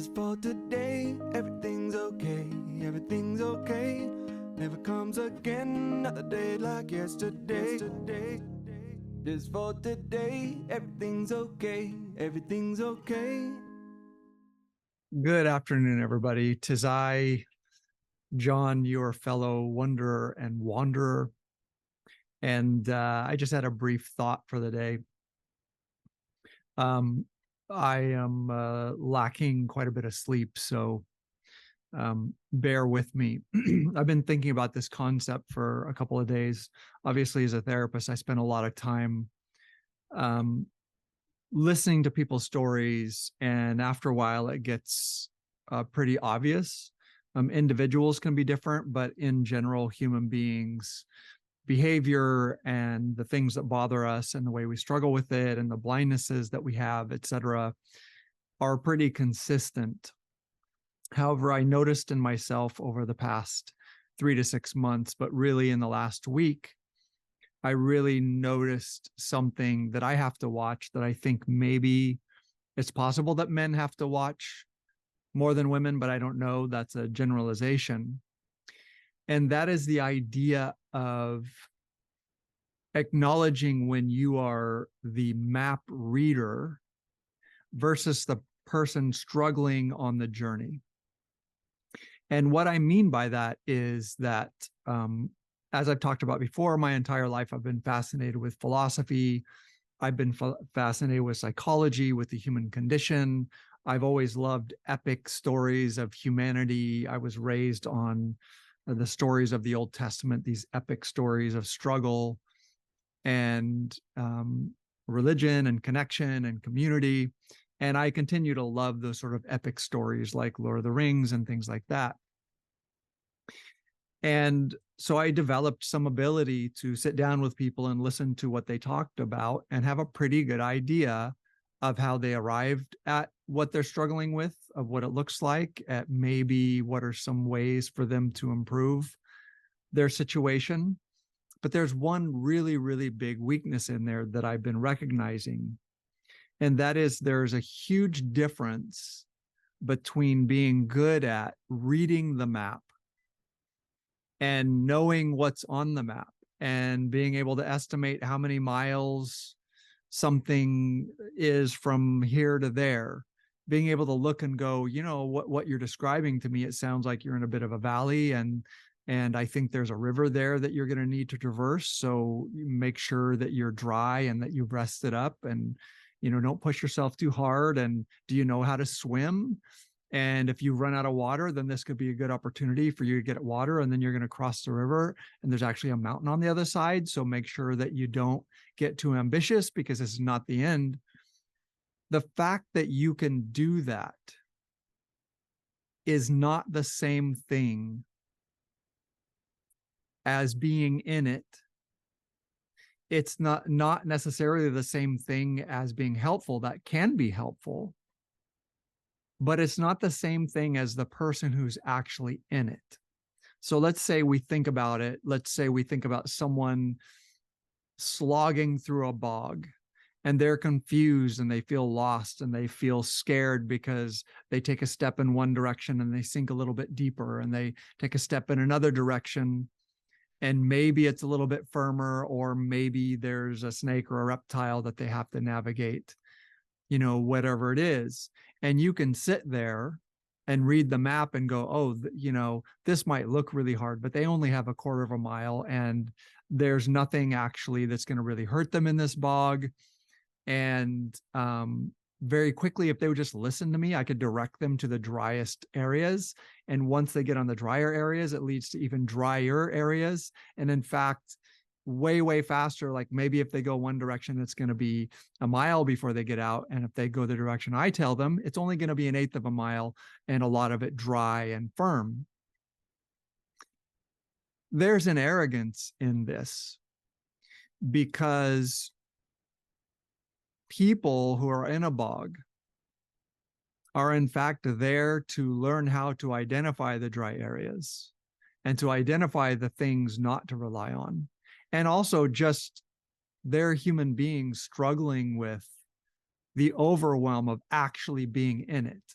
Just for today, everything's okay, everything's okay. Never comes again, another day like yesterday. Just for today, everything's okay, everything's okay. Good afternoon, everybody. 'Tis I, John, your fellow wanderer and wanderer. And I just had a brief thought for the day. I am lacking quite a bit of sleep, so bear with me. I've been thinking about this concept for a couple of days. Obviously, as a therapist, I spend a lot of time um, listening to people's stories, and after a while, it gets pretty obvious. Individuals can be different, but in general, human beings' behavior and the things that bother us and the way we struggle with it and the blindnesses that we have, et cetera, are pretty consistent. However, I noticed in myself over the past 3 to 6 months, but really in the last week, I really noticed something that I have to watch that I think maybe it's possible that men have to watch more than women, but I don't know. That's a generalization. And that is the idea of acknowledging when you are the map reader versus the person struggling on the journey. And what I mean by that is that, as I've talked about before, my entire life, I've been fascinated with philosophy. I've been fascinated with psychology, with the human condition. I've always loved epic stories of humanity. I was raised on the stories of the Old Testament, these epic stories of struggle and religion and connection and community. And I continue to love those sort of epic stories like Lord of the Rings and things like that. And so I developed some ability to sit down with people and listen to what they talked about and have a pretty good idea of how they arrived at what they're struggling with, of what it looks like, at maybe what are some ways for them to improve their situation. But there's one really, really big weakness in there that I've been recognizing. And that is there's a huge difference between being good at reading the map and knowing what's on the map and being able to estimate how many miles something is from here to there, being able to look and go, you know, what you're describing to me, it sounds like you're in a bit of a valley, and I think there's a river there that you're going to need to traverse. So make sure that you're dry and that you've rested up, and, you know, don't push yourself too hard. And do you know how to swim? And if you run out of water, then this could be a good opportunity for you to get water. And then you're going to cross the river, and there's actually a mountain on the other side. So make sure that you don't get too ambitious, because this is not the end. The fact that you can do that is not the same thing as being in it. It's not necessarily the same thing as being helpful. That can be helpful, but it's not the same thing as the person who's actually in it. So let's say we think about it. Let's say we think about someone slogging through a bog, and they're confused and they feel lost and they feel scared because they take a step in one direction and they sink a little bit deeper, and they take a step in another direction and maybe it's a little bit firmer, or maybe there's a snake or a reptile that they have to navigate, you know, whatever it is. And you can sit there and read the map and go, oh, you know, this might look really hard, but they only have a quarter of a mile and there's nothing actually that's going to really hurt them in this bog. And very quickly, if they would just listen to me, I could direct them to the driest areas. And once they get on the drier areas, it leads to even drier areas. And in fact, way, way faster. Like maybe if they go one direction, it's going to be a mile before they get out. And if they go the direction I tell them, it's only going to be 1/8 of a mile, and a lot of it dry and firm. There's an arrogance in this, because people who are in a bog are in fact there to learn how to identify the dry areas and to identify the things not to rely on. And also just they're human beings struggling with the overwhelm of actually being in it.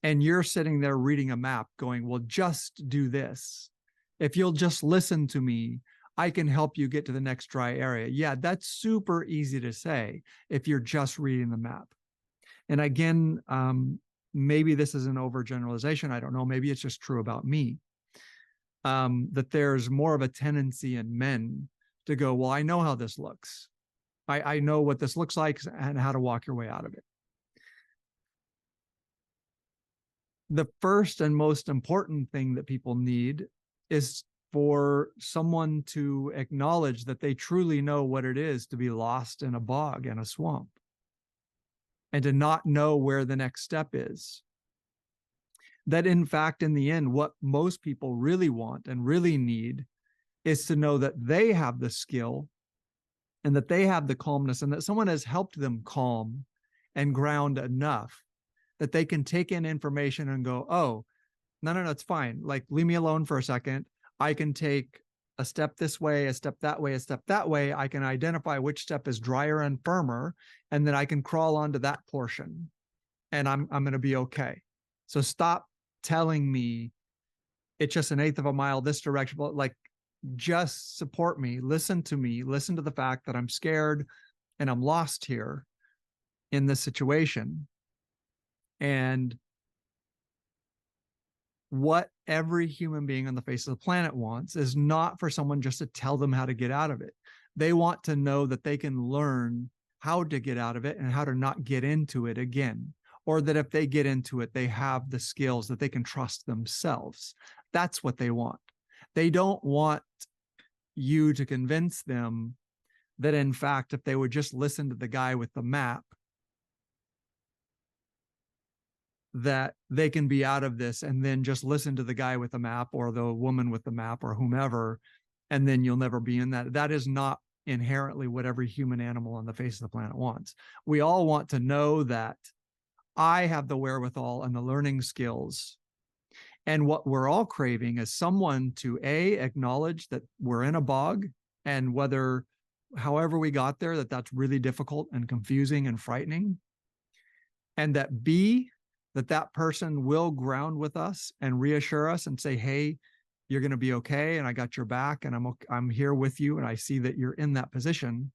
and you're sitting there reading a map going, well, just do this. If you'll just listen to me, I can help you get to the next dry area. Yeah, that's super easy to say if you're just reading the map. And again, maybe this is an overgeneralization. I don't know. Maybe it's just true about me. That there's more of a tendency in men to go, well, I know how this looks. I know what this looks like and how to walk your way out of it. The first and most important thing that people need is for someone to acknowledge that they truly know what it is to be lost in a bog and a swamp and to not know where the next step is. That in fact, in the end, what most people really want and really need is to know that they have the skill and that they have the calmness and that someone has helped them calm and ground enough that they can take in information and go, oh, no, it's fine. Like, leave me alone for a second. I can take a step this way, a step that way, a step that way. I can identify which step is drier and firmer, and then I can crawl onto that portion and I'm going to be okay. So stop telling me it's just an eighth of a mile this direction. Like, just support me, listen to the fact that I'm scared and I'm lost here in this situation. And what every human being on the face of the planet wants is not for someone just to tell them how to get out of it. They want to know that they can learn how to get out of it and how to not get into it again, or that if they get into it, they have the skills that they can trust themselves. That's what they want. They don't want you to convince them that, in fact, if they would just listen to the guy with the map, that they can be out of this, and then just listen to the guy with the map or the woman with the map or whomever, and then you'll never be in that. That is not inherently what every human animal on the face of the planet wants. We all want to know that I have the wherewithal and the learning skills. And what we're all craving is someone to acknowledge that we're in a bog, and however we got there, that's really difficult and confusing and frightening. And that B, that person will ground with us and reassure us and say, hey, you're going to be okay. And I got your back and I'm here with you. And I see that you're in that position.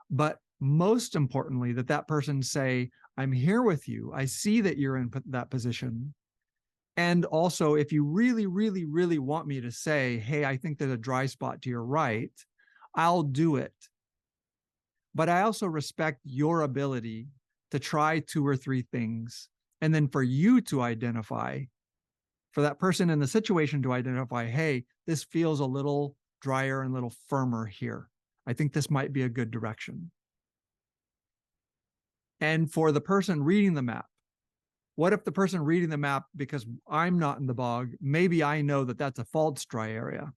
But most importantly, that person say, I'm here with you. I see that you're in that position. And also, if you really, really, really want me to say, hey, I think there's a dry spot to your right, I'll do it. But I also respect your ability to try 2 or 3 things. And then for you to identify, for that person in the situation to identify, hey, this feels a little drier and a little firmer here. I think this might be a good direction. And for the person reading the map, what if the person reading the map, because I'm not in the bog, maybe I know that that's a false dry area.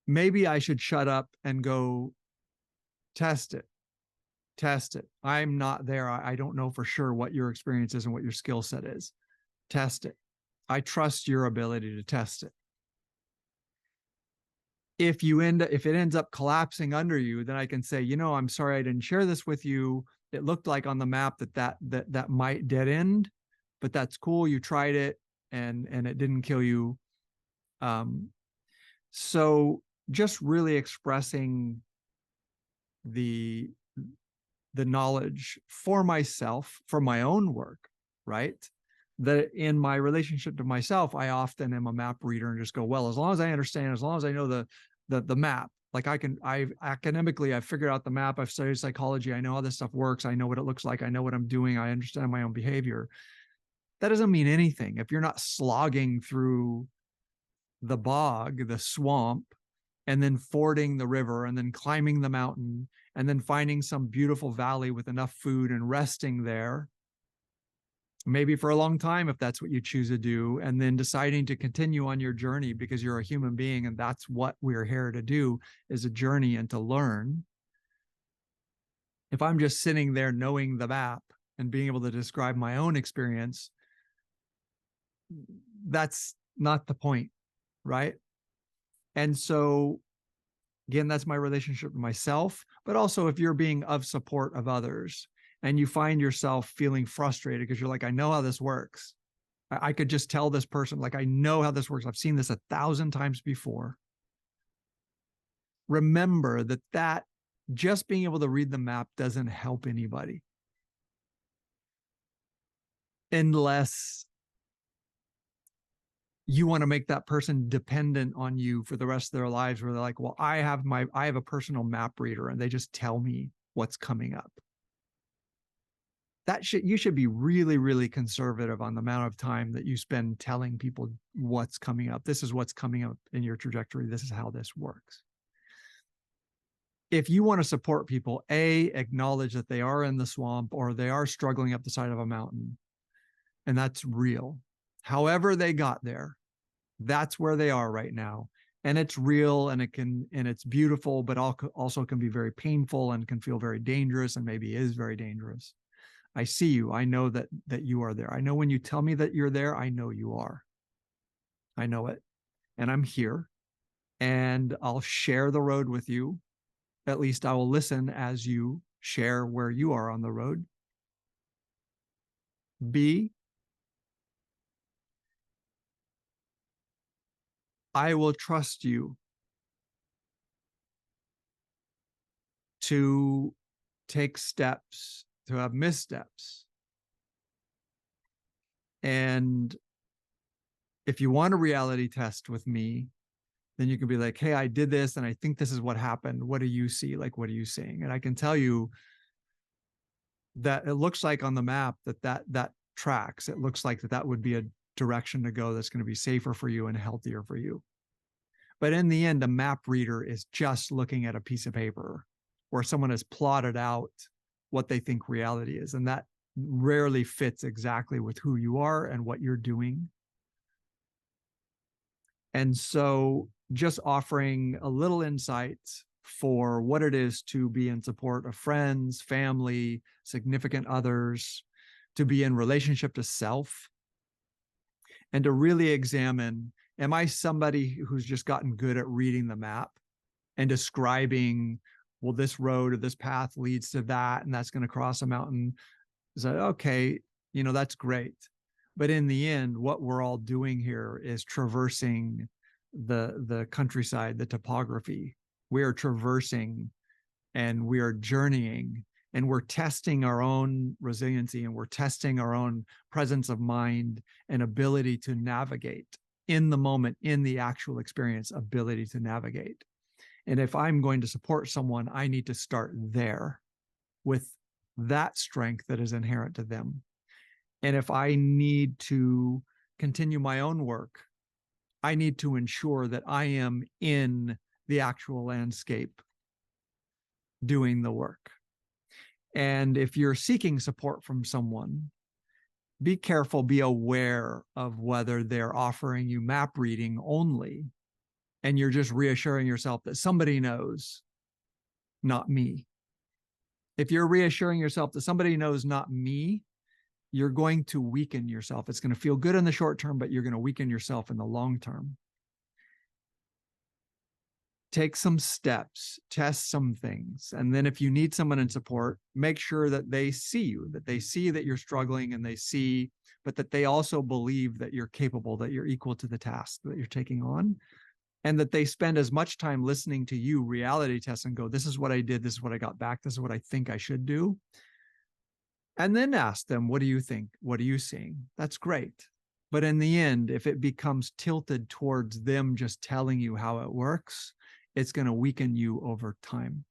Maybe I should shut up and go test it. I'm not there. I don't know for sure what your experience is and what your skill set is. Test it. I trust your ability to test it. If it ends up collapsing under you, then I can say, I'm sorry I didn't share this with you. It looked like on the map that might dead end, but that's cool. You tried it and it didn't kill you. So just really expressing the knowledge for myself, for my own work, right? That in my relationship to myself, I often am a map reader and just go, well, as long as I understand, as long as I know the map, like I've figured out the map. I've studied psychology. I know how this stuff works. I know what it looks like. I know what I'm doing. I understand my own behavior. That doesn't mean anything if you're not slogging through the bog, the swamp, and then fording the river and then climbing the mountain and then finding some beautiful valley with enough food and resting there, maybe for a long time if that's what you choose to do, and then deciding to continue on your journey because you're a human being and that's what we're here to do, is a journey and to learn. If I'm just sitting there knowing the map and being able to describe my own experience, that's not the point, right? And so again, that's my relationship to myself, but also if you're being of support of others and you find yourself feeling frustrated because you're like, I know how this works. I could just tell this person, like, I know how this works. I've seen this 1,000 times before. Remember that just being able to read the map doesn't help anybody unless you want to make that person dependent on you for the rest of their lives, where they're like, well, I have a personal map reader and they just tell me what's coming up. You should be really, really conservative on the amount of time that you spend telling people what's coming up. This is what's coming up in your trajectory. This is how this works. If you want to support people, acknowledge that they are in the swamp or they are struggling up the side of a mountain, and that's real. However they got there, that's where they are right now, and it's real, and it's beautiful, but also can be very painful and can feel very dangerous, and maybe is very dangerous. I see you. I know that you are there. I know when you tell me that you're there, I know you are. I know it, and I'm here, and I'll share the road with you. At least I will listen as you share where you are on the road. B, I will trust you to take steps, to have missteps. And if you want a reality test with me, then you can be like, hey, I did this and I think this is what happened. What do you see? Like, what are you seeing? And I can tell you that it looks like on the map that tracks. It looks like that would be a direction to go that's going to be safer for you and healthier for you. But in the end, a map reader is just looking at a piece of paper where someone has plotted out what they think reality is. And that rarely fits exactly with who you are and what you're doing. And so just offering a little insight for what it is to be in support of friends, family, significant others, to be in relationship to self, and to really examine, am I somebody who's just gotten good at reading the map and describing, well, this road or this path leads to that, and that's going to cross a mountain? Is that okay? That's great. But in the end, what we're all doing here is traversing the countryside, the topography. We are traversing and we are journeying, and we're testing our own resiliency, and we're testing our own presence of mind and ability to navigate in the moment, in the actual experience, ability to navigate. And if I'm going to support someone, I need to start there with that strength that is inherent to them. And if I need to continue my own work, I need to ensure that I am in the actual landscape doing the work. And if you're seeking support from someone, be careful, be aware of whether they're offering you map reading only, and you're just reassuring yourself that somebody knows, not me. If you're reassuring yourself that somebody knows, not me, you're going to weaken yourself. It's going to feel good in the short term, but you're going to weaken yourself in the long term. Take some steps, test some things. And then if you need someone in support, make sure that they see you, that they see that you're struggling, and but that they also believe that you're capable, that you're equal to the task that you're taking on, and that they spend as much time listening to you reality test and go, this is what I did, this is what I got back, this is what I think I should do. And then ask them, what do you think? What are you seeing? That's great. But in the end, if it becomes tilted towards them just telling you how it works, it's going to weaken you over time.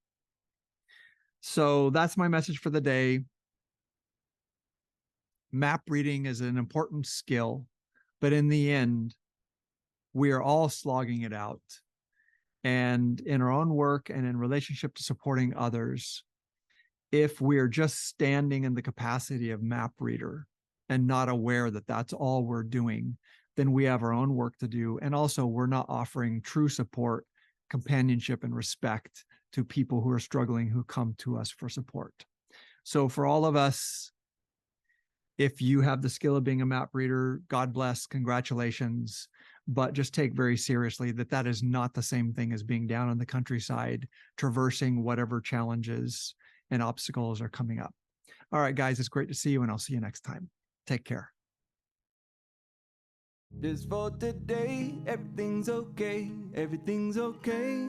So that's my message for the day. Map reading is an important skill, but in the end, we are all slogging it out. And in our own work and in relationship to supporting others, if we're just standing in the capacity of map reader and not aware that that's all we're doing, then we have our own work to do. And also, we're not offering true support, companionship, and respect to people who are struggling, who come to us for support. So for all of us, if you have the skill of being a map reader, God bless, congratulations. But just take very seriously that is not the same thing as being down in the countryside, traversing whatever challenges and obstacles are coming up. All right, guys, it's great to see you, and I'll see you next time. Take care. Just for today, everything's okay, everything's okay.